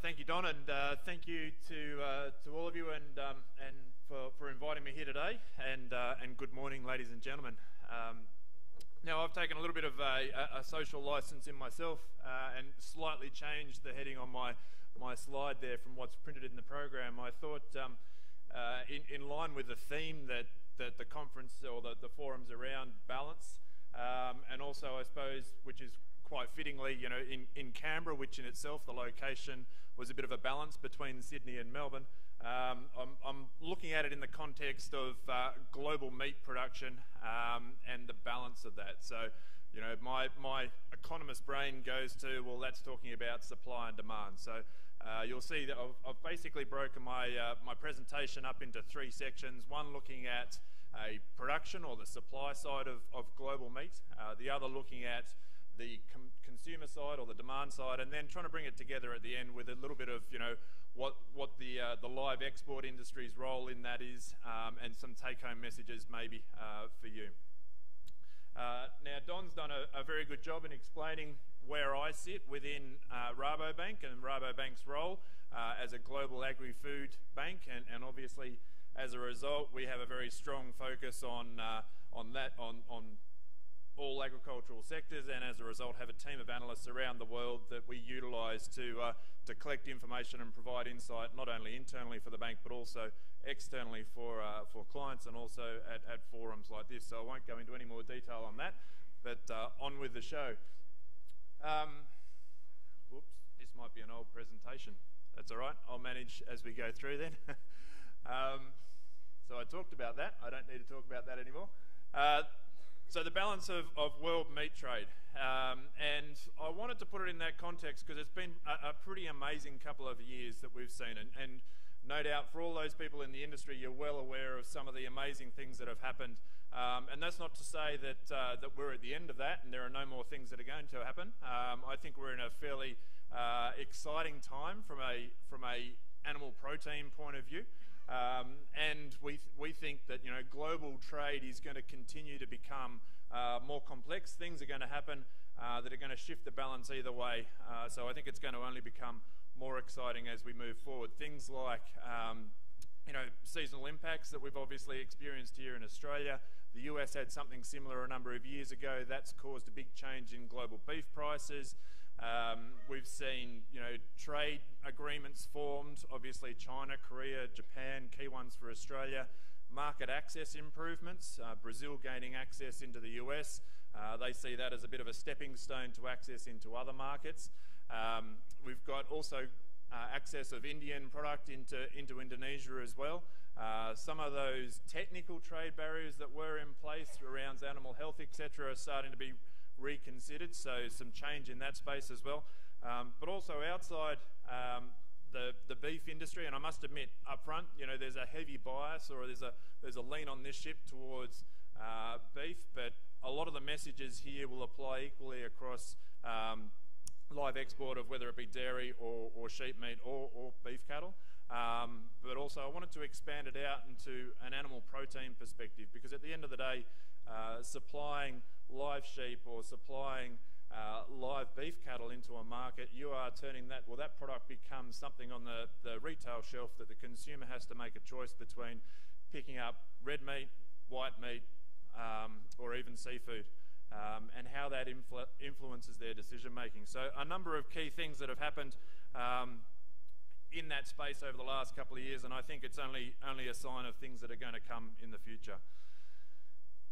Thank you, Don, and thank you to all of you and for inviting me here today. And good morning, ladies and gentlemen. Now, I've taken a little bit of a social license in myself and slightly changed the heading on my slide there from what's printed in the program. I thought, in line with the theme that the conference or the forum's around balance, and also, I suppose, which is quite fittingly, you know, in Canberra, which in itself, the location was a bit of a balance between Sydney and Melbourne. I'm looking at it in the context of global meat production and the balance of that. So, you know, my economist brain goes to, well, that's talking about supply and demand. So you'll see that I've basically broken my presentation up into three sections. One looking at a production or the supply side of global meat, the other looking at the consumer side or the demand side, and then trying to bring it together at the end with a little bit of, you know, what the live export industry's role in that is, and some take-home messages maybe for you. Now, Don's done a very good job in explaining where I sit within Rabobank and Rabobank's role as a global agri-food bank, and obviously, as a result, we have a very strong focus on all agricultural sectors, and as a result have a team of analysts around the world that we utilise to collect information and provide insight, not only internally for the bank but also externally for clients and also at forums like this. So I won't go into any more detail on that, but on with the show. Whoops, this might be an old presentation. That's all right, I'll manage as we go through then. So I talked about that, I don't need to talk about that anymore. So the balance of world meat trade, and I wanted to put it in that context because it's been a pretty amazing couple of years that we've seen, and no doubt for all those people in the industry, you're well aware of some of the amazing things that have happened, and that's not to say that that we're at the end of that and there are no more things that are going to happen. I think we're in a fairly exciting time from a animal protein point of view. And we think that, you know, global trade is going to continue to become more complex. Things are going to happen that are going to shift the balance either way. So I think it's going to only become more exciting as we move forward. Things like, you know, seasonal impacts that we've obviously experienced here in Australia. The US had something similar a number of years ago. That's caused a big change in global beef prices. We've seen, you know, trade agreements formed, obviously China, Korea, Japan, key ones for Australia. Market access improvements, Brazil gaining access into the US. They see that as a bit of a stepping stone to access into other markets. We've got also access of Indian product into Indonesia as well. Some of those technical trade barriers that were in place around animal health, etc., are starting to be reconsidered, so some change in that space as well. But also outside the beef industry, and I must admit up front, you know, there's a heavy bias or there's a lean on this ship towards beef, but a lot of the messages here will apply equally across live export of whether it be dairy or sheep meat or beef cattle. But also I wanted to expand it out into an animal protein perspective, because at the end of the day, supplying live sheep or supplying live beef cattle into a market, you are turning that, well, that product becomes something on the retail shelf that the consumer has to make a choice between picking up red meat, white meat, or even seafood, and how that influences their decision making. So a number of key things that have happened in that space over the last couple of years, and I think it's only a sign of things that are going to come in the future.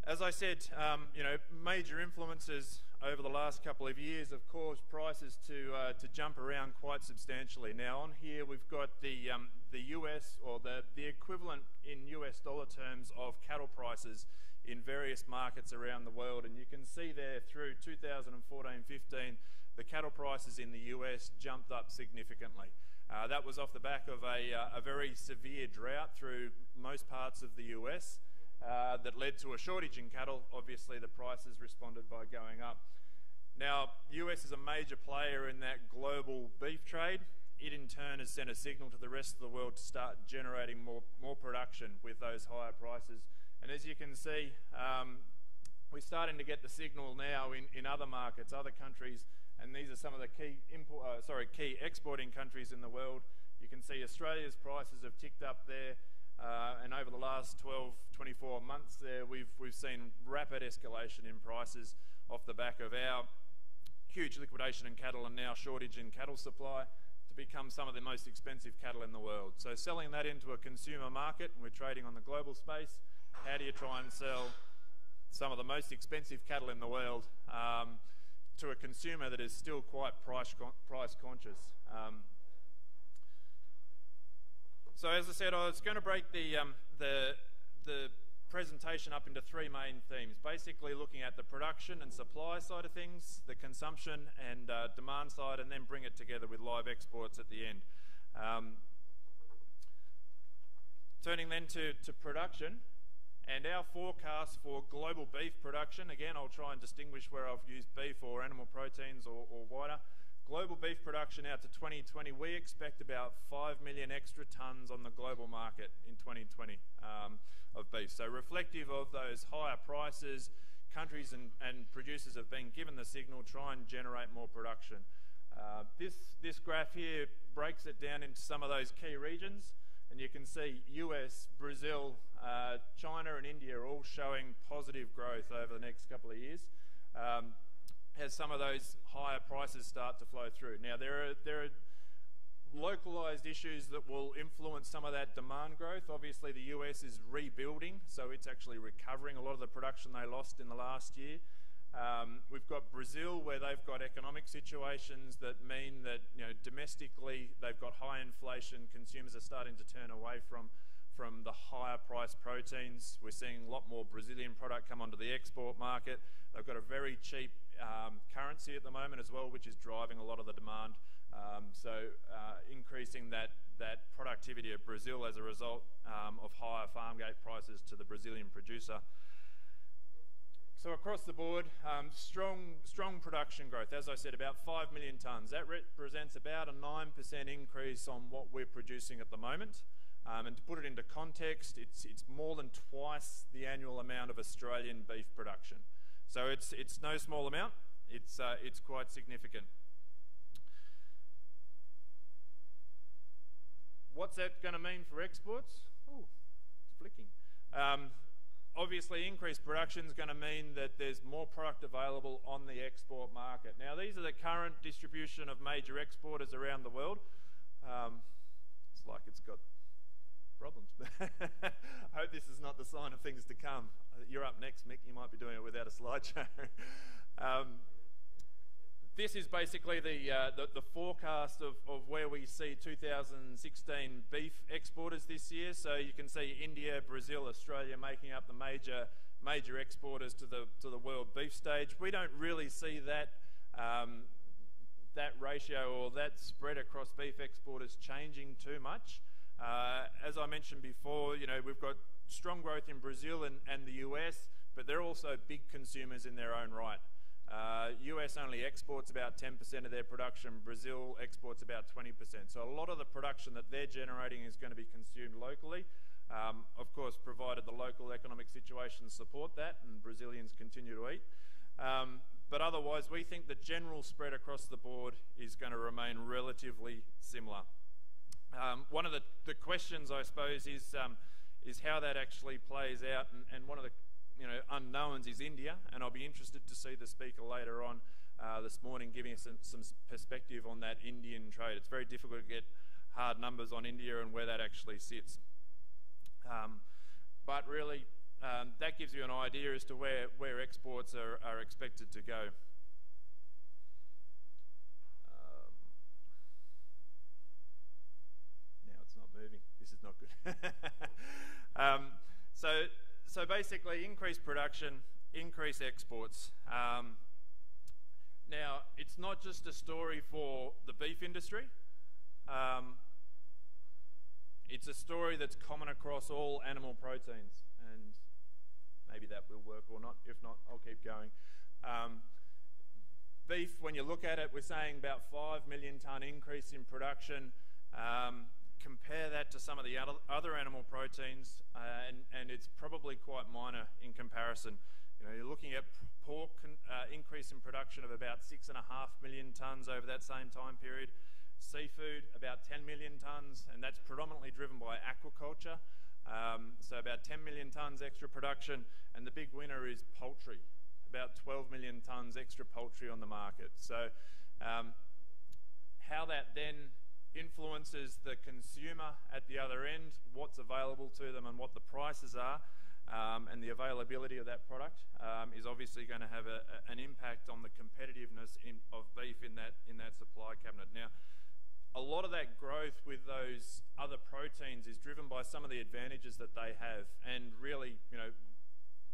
As I said, you know, major influences over the last couple of years have caused prices to jump around quite substantially. Now on here we've got the US, or the equivalent in US dollar terms of cattle prices in various markets around the world, and you can see there through 2014-15 the cattle prices in the US jumped up significantly. That was off the back of a very severe drought through most parts of the US. That led to a shortage in cattle. Obviously the prices responded by going up. Now, the US is a major player in that global beef trade. It in turn has sent a signal to the rest of the world to start generating more production with those higher prices. And as you can see, we're starting to get the signal now in other markets, other countries, and these are some of the key exporting countries in the world. You can see Australia's prices have ticked up there, and over the last 12, 24 months there, we've seen rapid escalation in prices off the back of our huge liquidation in cattle and now shortage in cattle supply to become some of the most expensive cattle in the world. So selling that into a consumer market, and we're trading on the global space, how do you try and sell some of the most expensive cattle in the world to a consumer that is still quite price conscious? So as I said, I was going to break the presentation up into three main themes, basically looking at the production and supply side of things, the consumption and demand side, and then bring it together with live exports at the end. Turning then to production and our forecast for global beef production. Again, I'll try and distinguish where I've used beef or animal proteins or wider. Global beef production out to 2020, we expect about 5 million extra tonnes on the global market in 2020 of beef. So reflective of those higher prices, countries and producers have been given the signal, try and generate more production. This graph here breaks it down into some of those key regions, and you can see US, Brazil, China and India are all showing positive growth over the next couple of years. As some of those higher prices start to flow through. Now there are localized issues that will influence some of that demand growth. Obviously the US is rebuilding, so it's actually recovering a lot of the production they lost in the last year. We've got Brazil, where they've got economic situations that mean that, you know, domestically they've got high inflation. Consumers are starting to turn away from the higher priced proteins. We're seeing a lot more Brazilian product come onto the export market. They've got a very cheap currency at the moment as well, which is driving a lot of the demand. Increasing that productivity of Brazil as a result of higher farm gate prices to the Brazilian producer. So across the board, strong production growth. As I said, about 5 million tonnes. That represents about a 9% increase on what we're producing at the moment. And to put it into context, it's more than twice the annual amount of Australian beef production. So it's no small amount. It's quite significant. What's that going to mean for exports? Oh, it's flicking. Obviously, increased production is going to mean that there's more product available on the export market. Now, these are the current distribution of major exporters around the world. It's like it's got problems. I hope this is not the sign of things to come. You're up next, Mick. You might be doing it without a slideshow. This is basically the forecast of where we see 2016 beef exporters this year. So you can see India, Brazil, Australia making up the major exporters to the world beef stage. We don't really see that ratio or that spread across beef exporters changing too much. As I mentioned before, you know, we've got strong growth in Brazil and the US, but they're also big consumers in their own right. US only exports about 10% of their production. Brazil exports about 20%. So a lot of the production that they're generating is going to be consumed locally. Of course, provided the local economic situations support that and Brazilians continue to eat. But otherwise, we think the general spread across the board is going to remain relatively similar. One of the questions, I suppose, is how that actually plays out, and one of the unknowns is India, and I'll be interested to see the speaker later on this morning giving us some perspective on that Indian trade. It's very difficult to get hard numbers on India and where that actually sits. But really, that gives you an idea as to where exports are expected to go. Now it's not moving. This is not good. So basically, increased production, increased exports. Now, it's not just a story for the beef industry. It's a story that's common across all animal proteins, and maybe that will work or not. If not, I'll keep going. Beef, when you look at it, we're saying about 5 million tonne increase in production. Compare that to some of the other animal proteins, and it's probably quite minor in comparison. You know, you're looking at pork increase in production of about 6.5 million tonnes over that same time period. Seafood, about 10 million tonnes, and that's predominantly driven by aquaculture. So about 10 million tonnes extra production, and the big winner is poultry, about 12 million tonnes extra poultry on the market. So how that then influences the consumer at the other end, what's available to them and what the prices are, and the availability of that product is obviously going to have an impact on the competitiveness of beef in that supply cabinet. Now, a lot of that growth with those other proteins is driven by some of the advantages that they have, and really, you know,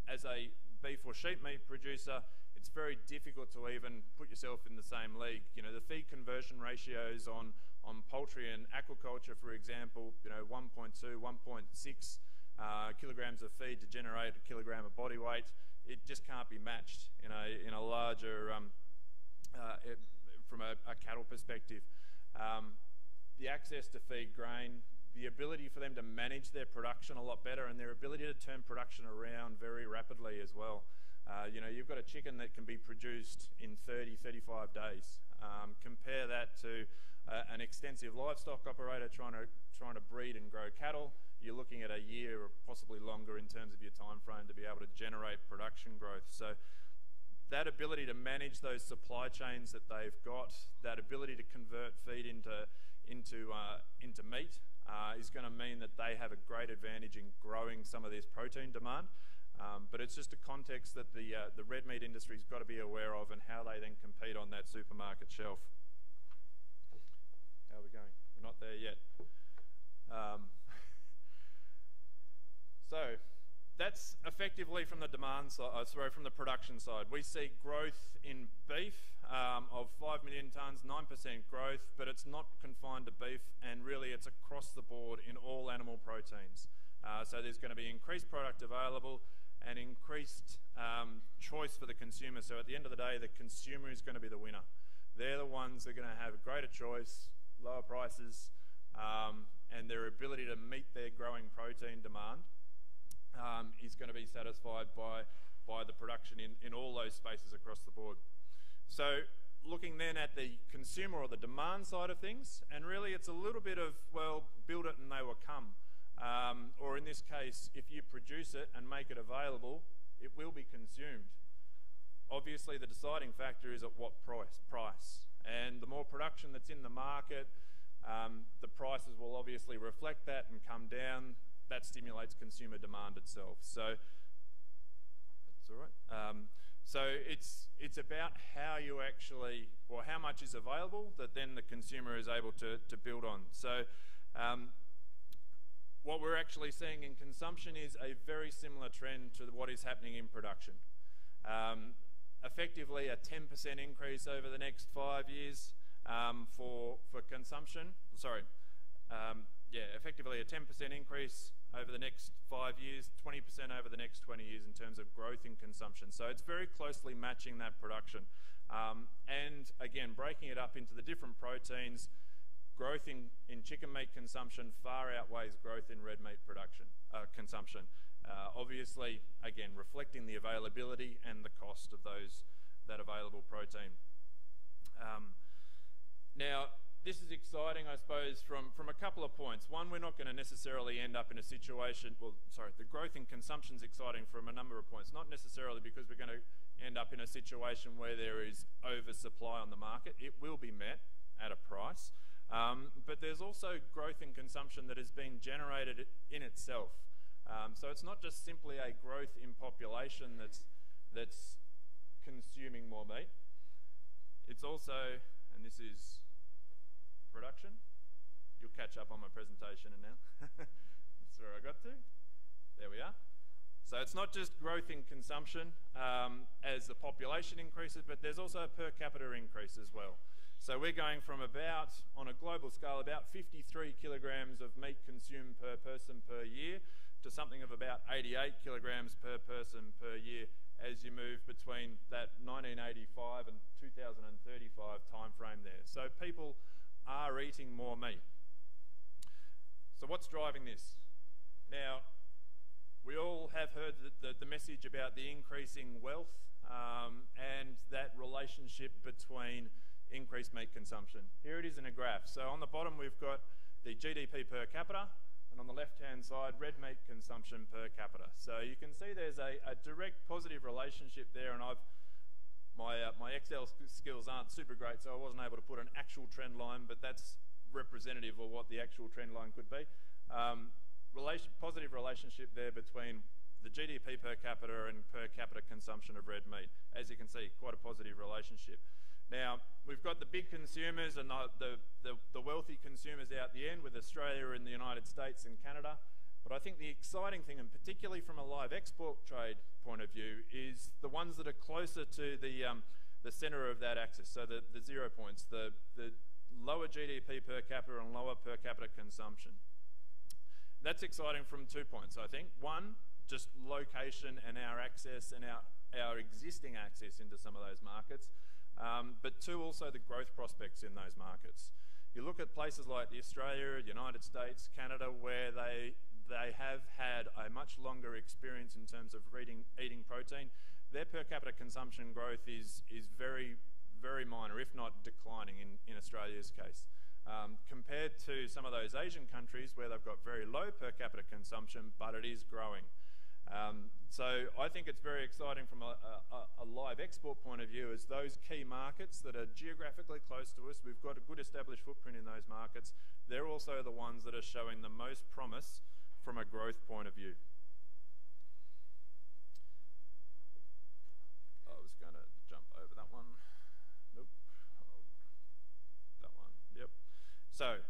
as a beef or sheep meat producer, it's very difficult to even put yourself in the same league. You know, the feed conversion ratios on poultry and aquaculture, for example, you know, 1.2, 1.6 kilograms of feed to generate a kilogram of body weight. It just can't be matched in a larger from a cattle perspective. The access to feed grain, the ability for them to manage their production a lot better, and their ability to turn production around very rapidly as well. You know, you've got a chicken that can be produced in 30, 35 days. Compare that to an extensive livestock operator trying to breed and grow cattle. You're looking at a year or possibly longer in terms of your time frame to be able to generate production growth. So that ability to manage those supply chains that they've got, that ability to convert feed into meat, is going to mean that they have a great advantage in growing some of this protein demand. But it's just a context that the red meat industry's got to be aware of, and how they then compete on that supermarket shelf. How are we going? We're not there yet. So that's effectively from the demand side, from the production side. We see growth in beef of 5 million tonnes, 9% growth, but it's not confined to beef, and really it's across the board in all animal proteins. So there's going to be increased product available and increased choice for the consumer. So at the end of the day, the consumer is going to be the winner. They're the ones that are going to have greater choice, lower prices, and their ability to meet their growing protein demand is going to be satisfied by the production in all those spaces across the board. So looking then at the consumer or the demand side of things, and really it's a little bit of, well, build it and they will come. Or in this case, if you produce it and make it available, it will be consumed. Obviously the deciding factor is at what price. And the more production that's in the market, the prices will obviously reflect that and come down. That stimulates consumer demand itself. So that's all right. So it's about how you actually, or how much is available that then the consumer is able to build on. So what we're actually seeing in consumption is a very similar trend to what is happening in production. Effectively a 10% increase over the next 5 years for consumption. Sorry, effectively a 10% increase over the next 5 years, 20% over the next 20 years in terms of growth in consumption. So it's very closely matching that production. And again, breaking it up into the different proteins, growth in chicken meat consumption far outweighs growth in red meat consumption. Obviously, again, reflecting the availability and the cost of that available protein. Now, this is exciting, I suppose, from a couple of points. One, we're not going to necessarily end up in a situation, the growth in consumption is exciting from a number of points. Not necessarily because we're going to end up in a situation where there is oversupply on the market. It will be met at a price. But there's also growth in consumption that has been generated in itself. So it's not just simply a growth in population that's consuming more meat. It's also, and this is production. You'll catch up on my presentation now. That's where I got to. There we are. So it's not just growth in consumption as the population increases, but there's also a per capita increase as well. So we're going from about, on a global scale, about 53 kilograms of meat consumed per person per year to something of about 88 kilograms per person per year as you move between that 1985 and 2035 time frame there. So people are eating more meat. So what's driving this? Now, we all have heard the message about the increasing wealth and that relationship between increased meat consumption. Here it is in a graph. So on the bottom we've got the GDP per capita, and on the left-hand side, red meat consumption per capita. So you can see there's a direct positive relationship there, and my Excel skills aren't super great, so I wasn't able to put an actual trend line, but that's representative of what the actual trend line could be. Positive relationship there between the GDP per capita and per capita consumption of red meat. As you can see, quite a positive relationship. Now, we've got the big consumers and the wealthy consumers out the end with Australia and the United States and Canada. But I think the exciting thing, and particularly from a live export trade point of view, is the ones that are closer to the centre of that axis, so the 0 points, the lower GDP per capita and lower per capita consumption. That's exciting from 2 points, I think. One, just location and our access and our existing access into some of those markets. But two, also the growth prospects in those markets. You look at places like the Australia, United States, Canada, where they have had a much longer experience in terms of eating protein. Their per capita consumption growth is very, very minor, if not declining in Australia's case. Compared to some of those Asian countries where they've got very low per capita consumption, but it is growing. So I think it's very exciting from a live export point of view, as those key markets that are geographically close to us, we've got a good established footprint in those markets, they're also the ones that are showing the most promise from a growth point of view. I was going to jump over that one. Nope. That one, yep. So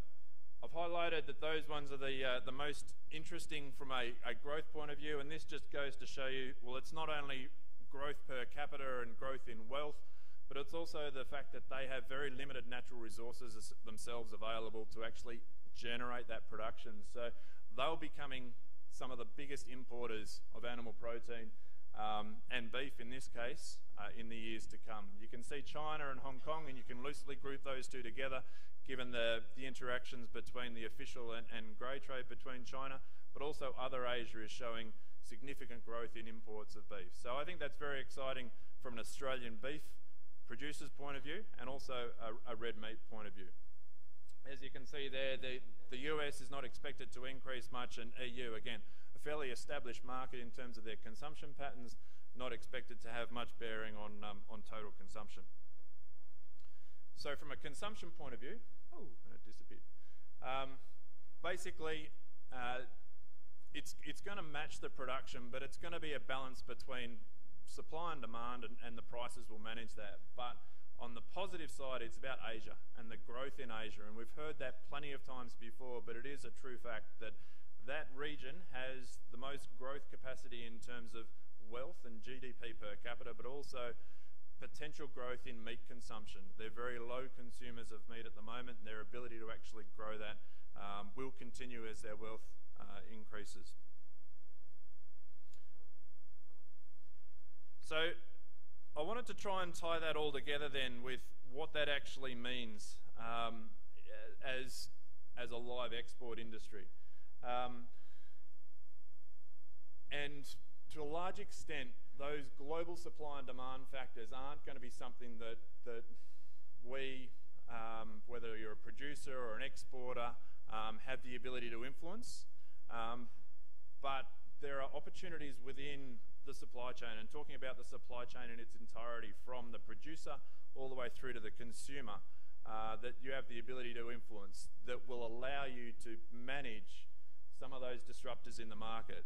I've highlighted that those ones are the most interesting from a growth point of view, and this just goes to show you, well, it's not only growth per capita and growth in wealth, but it's also the fact that they have very limited natural resources themselves available to actually generate that production. So they'll be becoming some of the biggest importers of animal protein and beef in this case in the years to come. You can see China and Hong Kong, and you can loosely group those two together given the interactions between the official and grey trade between China, but also other Asia is showing significant growth in imports of beef. So I think that's very exciting from an Australian beef producer's point of view and also a red meat point of view. As you can see there, the US is not expected to increase much, and EU, again, a fairly established market in terms of their consumption patterns, not expected to have much bearing on total consumption. So from a consumption point of view, and it disappeared. Basically, it's going to match the production, but it's going to be a balance between supply and demand, and the prices will manage that. But on the positive side, it's about Asia and the growth in Asia, and we've heard that plenty of times before, but it is a true fact that that region has the most growth capacity in terms of wealth and GDP per capita, but also potential growth in meat consumption. They're very low consumers of meat at the moment, and their ability to actually grow that will continue as their wealth increases. So I wanted to try and tie that all together then with what that actually means as a live export industry. And to a large extent, those global supply and demand factors aren't going to be something that we, whether you're a producer or an exporter, have the ability to influence. But there are opportunities within the supply chain, and talking about the supply chain in its entirety from the producer all the way through to the consumer, that you have the ability to influence, that will allow you to manage some of those disruptors in the market.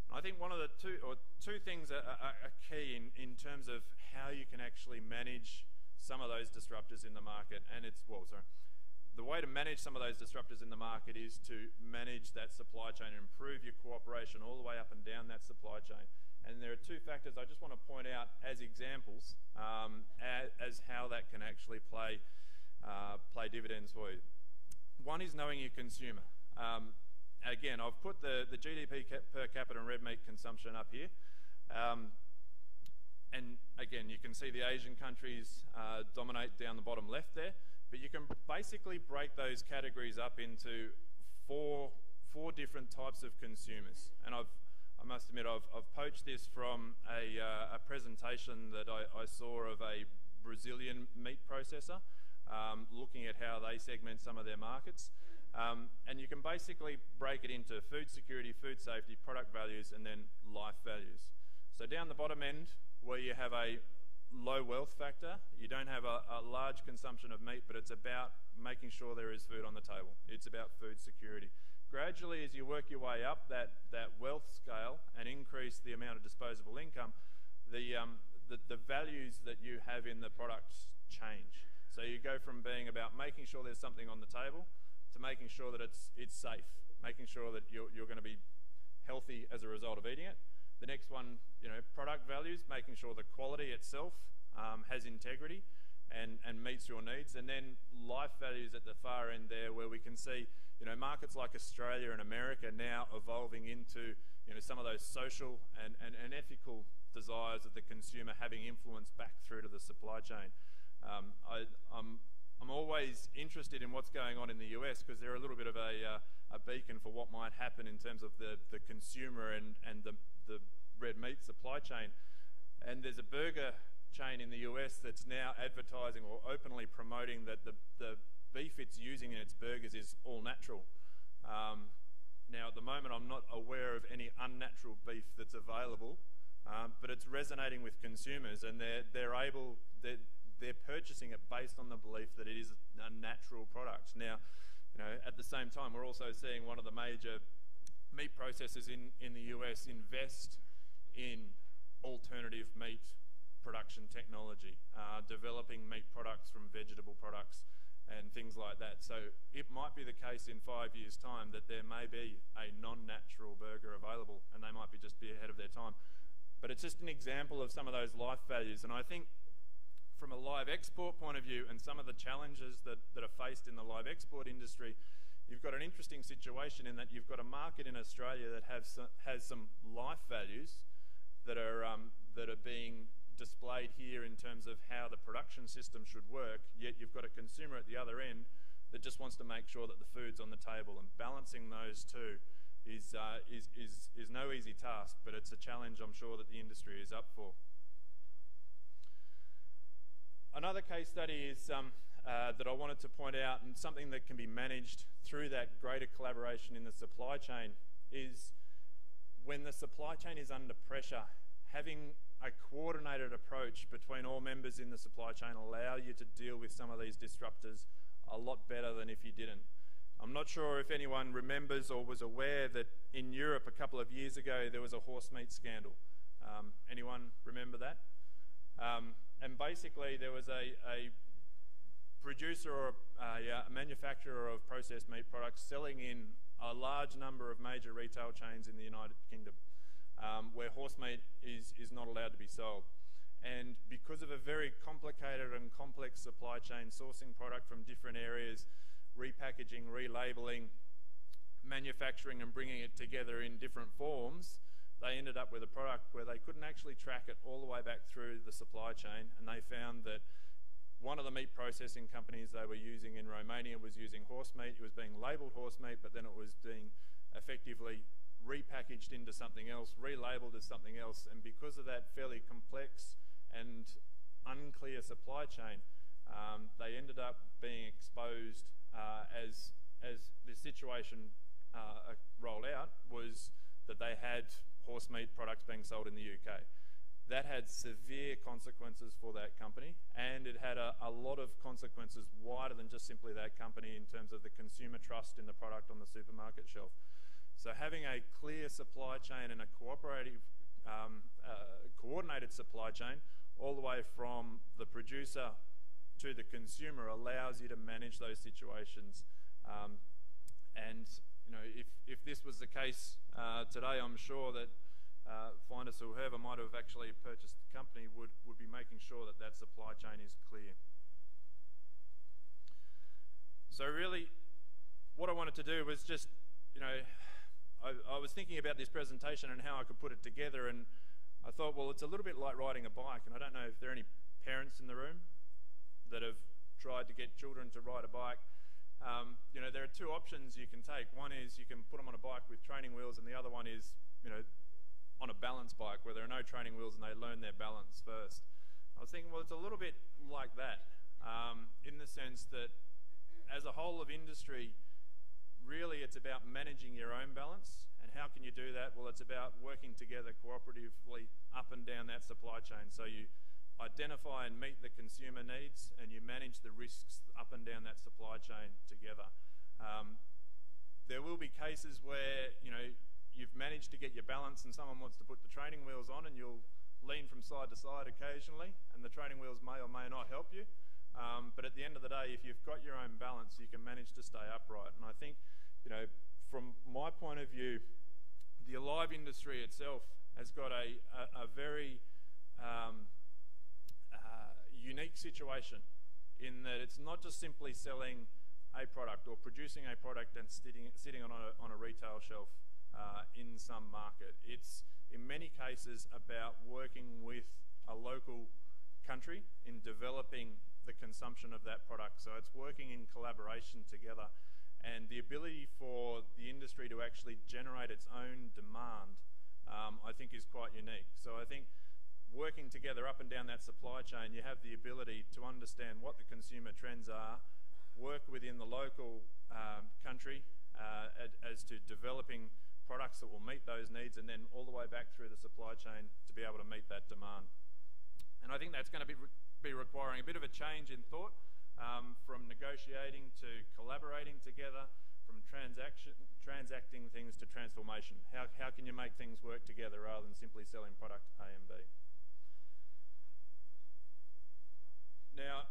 I think one of the two things are key in terms of how you can actually manage some of those disruptors in the market, and the way to manage some of those disruptors in the market is to manage that supply chain and improve your cooperation all the way up and down that supply chain. And there are two factors I just want to point out as examples as how that can actually play dividends for you. One is knowing your consumer. Again, I've put the GDP per capita and red meat consumption up here. And again, you can see the Asian countries dominate down the bottom left there, but you can basically break those categories up into four different types of consumers. And I've I must admit I've poached this from a presentation that I saw of a Brazilian meat processor, looking at how they segment some of their markets. And you can basically break it into food security, food safety, product values, and then life values. So down the bottom end, where you have a low wealth factor, you don't have a large consumption of meat, but it's about making sure there is food on the table. It's about food security. Gradually, as you work your way up that wealth scale and increase the amount of disposable income, the values that you have in the products change. So you go from being about making sure there's something on the table to making sure that it's safe, making sure that you're going to be healthy as a result of eating it. The next one, product values, making sure the quality itself has integrity and meets your needs. And then life values at the far end there, where we can see, markets like Australia and America now evolving into, some of those social and ethical desires of the consumer having influence back through to the supply chain. I'm always interested in what's going on in the US, because they're a little bit of a beacon for what might happen in terms of the consumer and the red meat supply chain. And there's a burger chain in the US that's now advertising or openly promoting that the beef it's using in its burgers is all natural. Now at the moment I'm not aware of any unnatural beef that's available, but it's resonating with consumers, and they're purchasing it based on the belief that it is a natural product. Now, at the same time, we're also seeing one of the major meat processors in the US invest in alternative meat production technology, developing meat products from vegetable products and things like that. So it might be the case in 5 years' time that there may be a non-natural burger available, and they might just be ahead of their time. But it's just an example of some of those life values. And I think from a live export point of view, and some of the challenges that are faced in the live export industry, you've got an interesting situation in that you've got a market in Australia that has some life values that are being displayed here in terms of how the production system should work, yet you've got a consumer at the other end that just wants to make sure that the food's on the table, and balancing those two is no easy task, but it's a challenge I'm sure that the industry is up for. Another case study is that I wanted to point out, and something that can be managed through that greater collaboration in the supply chain, is when the supply chain is under pressure, having a coordinated approach between all members in the supply chain allow you to deal with some of these disruptors a lot better than if you didn't. I'm not sure if anyone remembers or was aware that in Europe a couple of years ago there was a horse meat scandal. Anyone remember that? And basically there was a producer or a manufacturer of processed meat products selling in a large number of major retail chains in the United Kingdom, where horse meat is not allowed to be sold. And because of a very complicated and complex supply chain, sourcing product from different areas, repackaging, relabeling, manufacturing and bringing it together in different forms, they ended up with a product where they couldn't actually track it all the way back through the supply chain, and they found that one of the meat processing companies they were using in Romania was using horse meat. It was being labelled horse meat, but then it was being effectively repackaged into something else, relabeled as something else, and because of that fairly complex and unclear supply chain, they ended up being exposed as the situation rolled out, was that they had horse meat products being sold in the UK. That had severe consequences for that company, and it had a lot of consequences wider than just simply that company in terms of the consumer trust in the product on the supermarket shelf. So having a clear supply chain and a cooperative, coordinated supply chain all the way from the producer to the consumer allows you to manage those situations. And if this was the case today, I'm sure that Findus or whoever might have actually purchased the company would be making sure that that supply chain is clear. So really, what I wanted to do was just, I was thinking about this presentation and how I could put it together, and I thought, well, it's a little bit like riding a bike, and I don't know if there are any parents in the room that have tried to get children to ride a bike. There are two options you can take. One is you can put them on a bike with training wheels, and the other one is, on a balance bike where there are no training wheels and they learn their balance first. I was thinking, well, it's a little bit like that, in the sense that as a whole of industry, really it's about managing your own balance. And how can you do that? Well, it's about working together cooperatively up and down that supply chain. So you identify and meet the consumer needs, and you manage the risks up and down that supply chain together. There will be cases where, you know, you've managed to get your balance and someone wants to put the training wheels on, and you'll lean from side to side occasionally, and the training wheels may or may not help you. But at the end of the day, if you've got your own balance, you can manage to stay upright. And I think, you know, from my point of view, the alive industry itself has got a very unique situation, in that it's not just simply selling a product or producing a product and sitting on a retail shelf in some market. It's in many cases about working with a local country in developing the consumption of that product. So it's working in collaboration together, and the ability for the industry to actually generate its own demand, I think, is quite unique. So I think working together up and down that supply chain, you have the ability to understand what the consumer trends are, work within the local country as to developing products that will meet those needs, and then all the way back through the supply chain to be able to meet that demand. And I think that's going to be requiring a bit of a change in thought, from negotiating to collaborating together, from transacting things to transformation. How can you make things work together rather than simply selling product A and B? Now,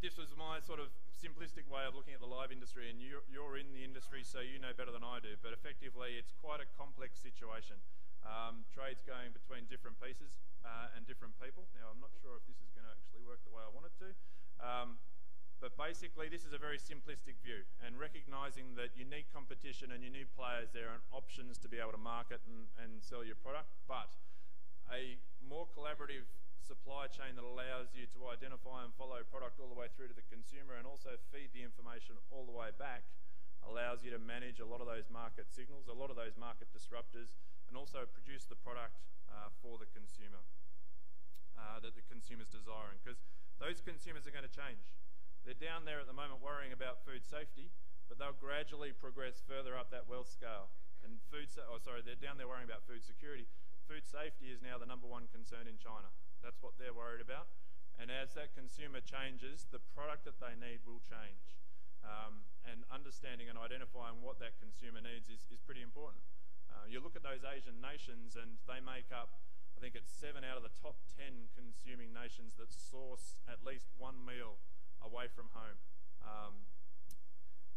this was my sort of simplistic way of looking at the live industry, and you're in the industry, so you know better than I do, but effectively it's quite a complex situation. Trades going between different pieces and different people. Now, I'm not sure if this is going to actually work the way I want it to, but basically this is a very simplistic view, and recognising that you need competition and you need players there and options to be able to market and sell your product, but a more collaborative supply chain that allows you to identify and follow product all the way through to the consumer, and also feed the information all the way back, allows you to manage a lot of those market signals, a lot of those market disruptors, and also produce the product for the consumer that the consumer's desiring, because those consumers are going to change. They're down there at the moment worrying about food safety, but they'll gradually progress further up that wealth scale. And they're down there worrying about food security. Food safety is now the #1 concern in China. That's what they're worried about. And as that consumer changes, the product that they need will change. And understanding and identifying what that consumer needs is pretty important. You look at those Asian nations, and they make up, I think it's 7 out of the top 10 consuming nations that source at least one meal away from home.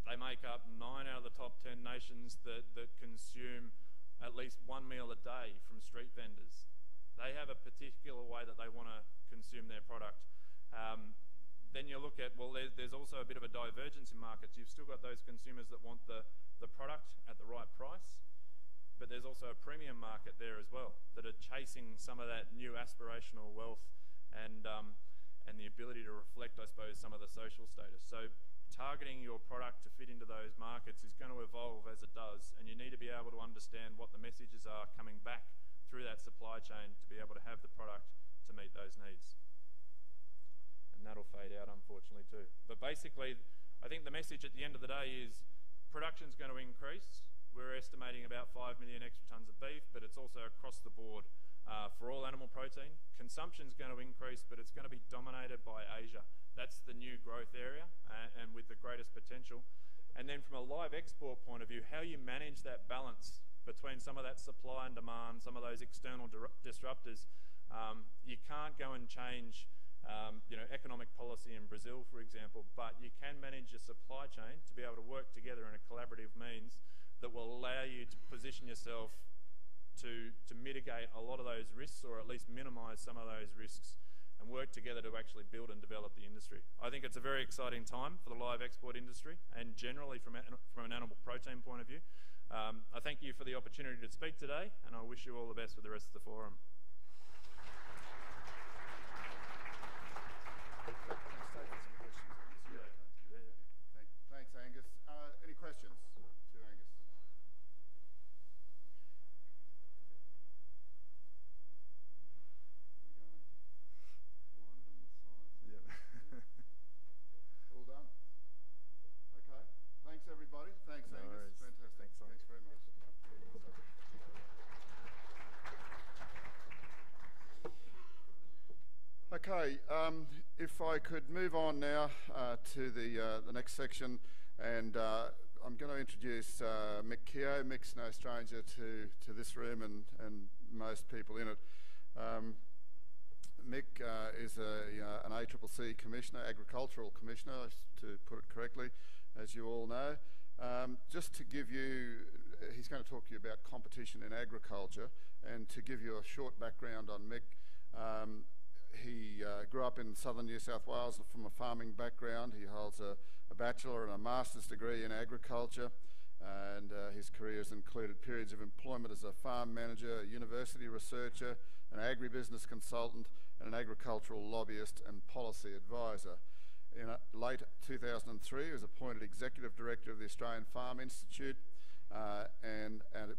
They make up 9 out of the top 10 nations that consume at least one meal a day from street vendors. They have a particular way that they want to consume their product. Then you look at, well, there's also a bit of a divergence in markets. You've still got those consumers that want the product at the right price, but there's also a premium market there as well that are chasing some of that new aspirational wealth and the ability to reflect, I suppose, some of the social status. So targeting your product to fit into those markets is going to evolve as it does, and you need to be able to understand what the messages are coming back through that supply chain to be able to have the product to meet those needs. And that'll fade out, unfortunately, too. But basically, I think the message at the end of the day is production's going to increase. We're estimating about 5 million extra tonnes of beef, but it's also across the board for all animal protein. Consumption's going to increase, but it's going to be dominated by Asia. That's the new growth area and with the greatest potential. And then from a live export point of view, how you manage that balance between some of that supply and demand, some of those external disruptors. You can't go and change economic policy in Brazil, for example, but you can manage your supply chain to be able to work together in a collaborative means that will allow you to position yourself to mitigate a lot of those risks, or at least minimise some of those risks, and work together to actually build and develop the industry. I think it's a very exciting time for the live export industry, and generally from an animal protein point of view. I thank you for the opportunity to speak today, and I wish you all the best with the rest of the forum. Thanks, Angus. Any questions to Angus? Okay, if I could move on now to the next section, and I'm going to introduce Mick Keogh. Mick's no stranger to this room and most people in it. Mick is an ACCC Commissioner, Agricultural Commissioner, to put it correctly, as you all know. Just to give you, he's going to talk to you about competition in agriculture, and to give you a short background on Mick. He grew up in southern New South Wales from a farming background. He holds a bachelor and a master's degree in agriculture, and his career has included periods of employment as a farm manager, a university researcher, an agribusiness consultant, and an agricultural lobbyist and policy advisor. In late 2003, he was appointed Executive Director of the Australian Farm Institute,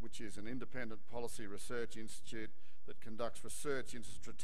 which is an independent policy research institute that conducts research into strategic